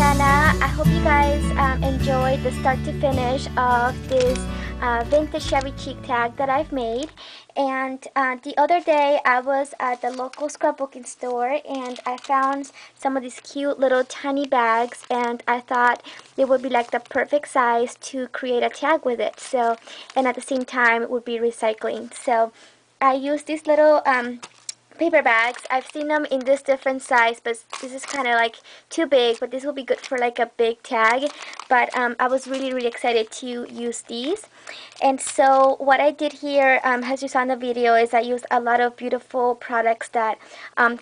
Juliana. I hope you guys enjoyed the start to finish of this vintage Shabby Chic tag that I've made. And the other day I was at the local scrapbooking store and I found some of these cute little tiny bags, and I thought it would be like the perfect size to create a tag with it. So, and at the same time it would be recycling. So I used these little paper bags. I've seen them in this different size, but this is kind of like too big, but this will be good for like a big tag. But I was really excited to use these. And so what I did here, as you saw in the video, is I used a lot of beautiful products that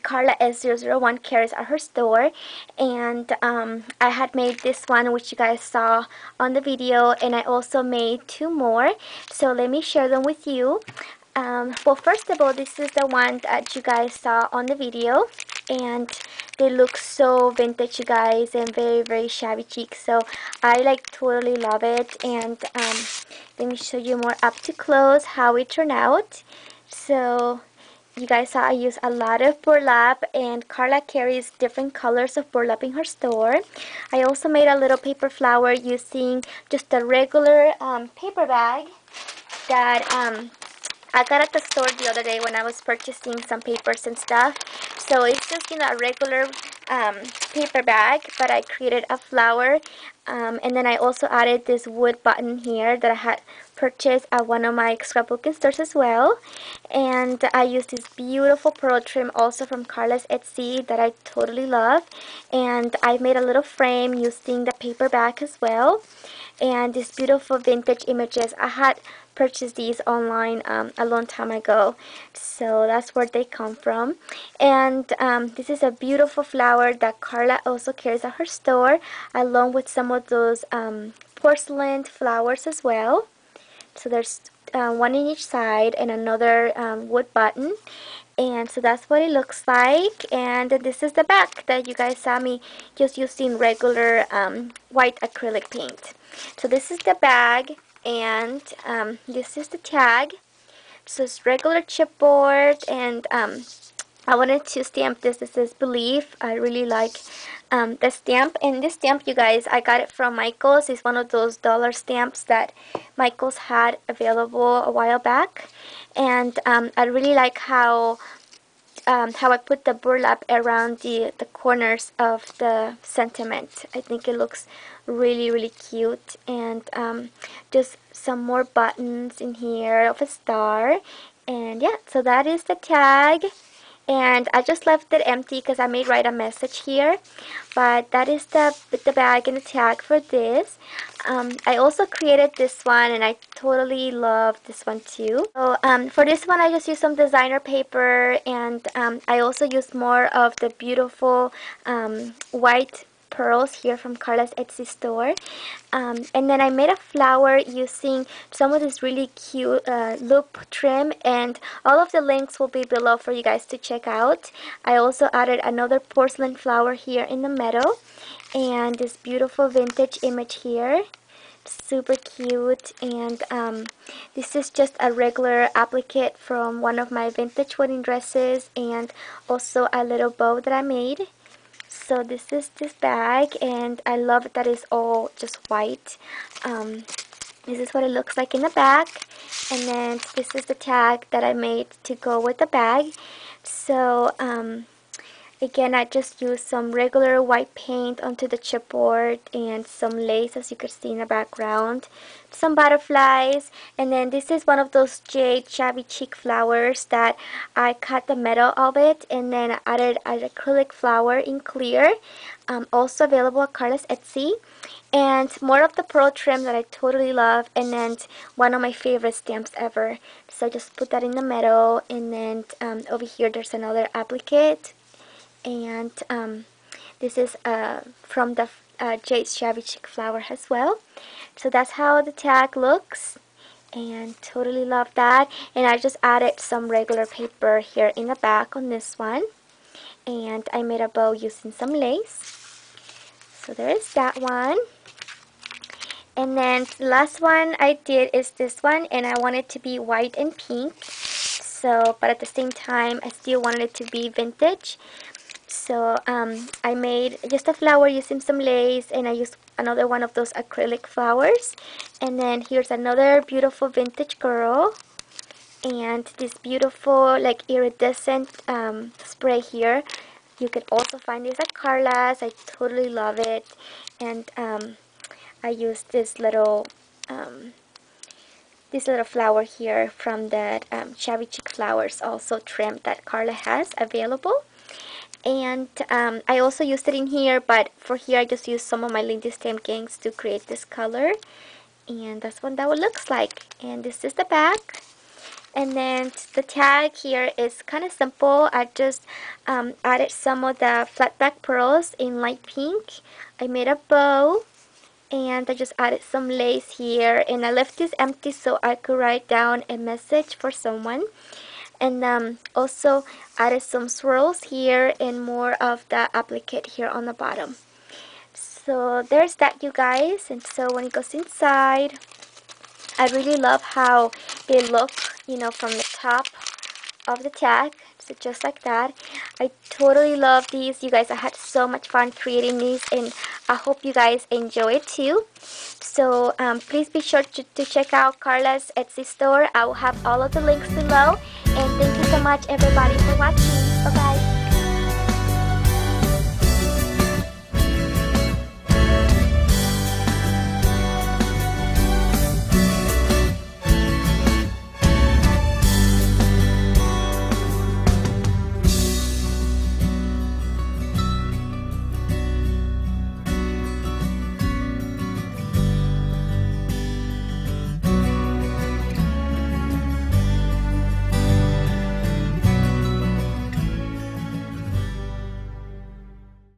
Carla S001 carries at her store. And I had made this one, which you guys saw on the video, and I also made two more. So let me share them with you. Well, first of all, this is the one that you guys saw on the video, and they look so vintage, you guys, and very shabby chic. So I like totally love it. And let me show you more up to close how it turned out. So you guys saw I use a lot of burlap, and Carla carries different colors of burlap in her store. I also made a little paper flower using just a regular paper bag that I got at the store the other day when I was purchasing some papers and stuff. So it's just, you know, a regular paper bag, but I created a flower. And then I also added this wood button here that I had purchased at one of my scrapbooking stores as well. And I used this beautiful pearl trim also from Carla's Etsy that I totally love. And I made a little frame using the paper bag as well. And these beautiful vintage images, I had purchased these online a long time ago, so that's where they come from. And this is a beautiful flower that Carla also carries at her store, along with some of those porcelain flowers as well. So there's one in each side and another wood button. And so that's what it looks like. And this is the back that you guys saw me just using regular white acrylic paint. So this is the bag, and this is the tag. So it's regular chipboard, and I wanted to stamp this. This is Believe. I really like the stamp. And this stamp, you guys, I got it from Michael's. It's one of those dollar stamps that Michael's had available a while back. And I really like how I put the burlap around the corners of the sentiment. I think it looks really cute. And just some more buttons in here of a star. And yeah, so that is the tag. And I just left it empty because I may write a message here. But that is the bag and the tag for this. I also created this one, and I totally love this one too. So for this one, I just used some designer paper, and I also used more of the beautiful white pearls here from Carla's Etsy store. And then I made a flower using some of this really cute loop trim, and all of the links will be below for you guys to check out. I also added another porcelain flower here in the middle, and this beautiful vintage image here. Super cute. And this is just a regular applique from one of my vintage wedding dresses, and also a little bow that I made. So this is this bag, and I love that it's all just white. This is what it looks like in the back, and then this is the tag that I made to go with the bag. So again, I just used some regular white paint onto the chipboard and some lace, as you could see in the background, some butterflies, and then this is one of those jade Shabby Chic flowers that I cut the metal of it and then added an acrylic flower in clear, also available at Carla's Etsy. And more of the pearl trim that I totally love, and then one of my favorite stamps ever. So I just put that in the middle, and then over here there's another applique. And this is from the Jade Shabby Chic flower as well. So that's how the tag looks, and totally love that. And I just added some regular paper here in the back on this one, and I made a bow using some lace. So there is that one. And then the last one I did is this one, and I want it to be white and pink. So, but at the same time, I still wanted it to be vintage. So I made just a flower using some lace, and I used another one of those acrylic flowers. And then here's another beautiful vintage girl, and this beautiful like iridescent spray here. You can also find this at Carla's. I totally love it. And I used this little flower here from that Shabby Chic Flowers also trim that Carla has available. And I also used it in here, but for here I just used some of my Lindy Stem Gangs to create this color. And that's what that looks like. And this is the back. And then the tag here is kind of simple. I just added some of the flat back pearls in light pink. I made a bow, and I just added some lace here, and I left this empty so I could write down a message for someone. And also added some swirls here and more of the applique here on the bottom. So there's that, you guys. And so when it goes inside, I really love how they look, you know, from the top of the tag. So just like that. I totally love these, you guys. I had so much fun creating these, and I hope you guys enjoy it too. So please be sure to check out Carla's Etsy store. I will have all of the links below. And thank you so much, everybody, for watching. Bye bye.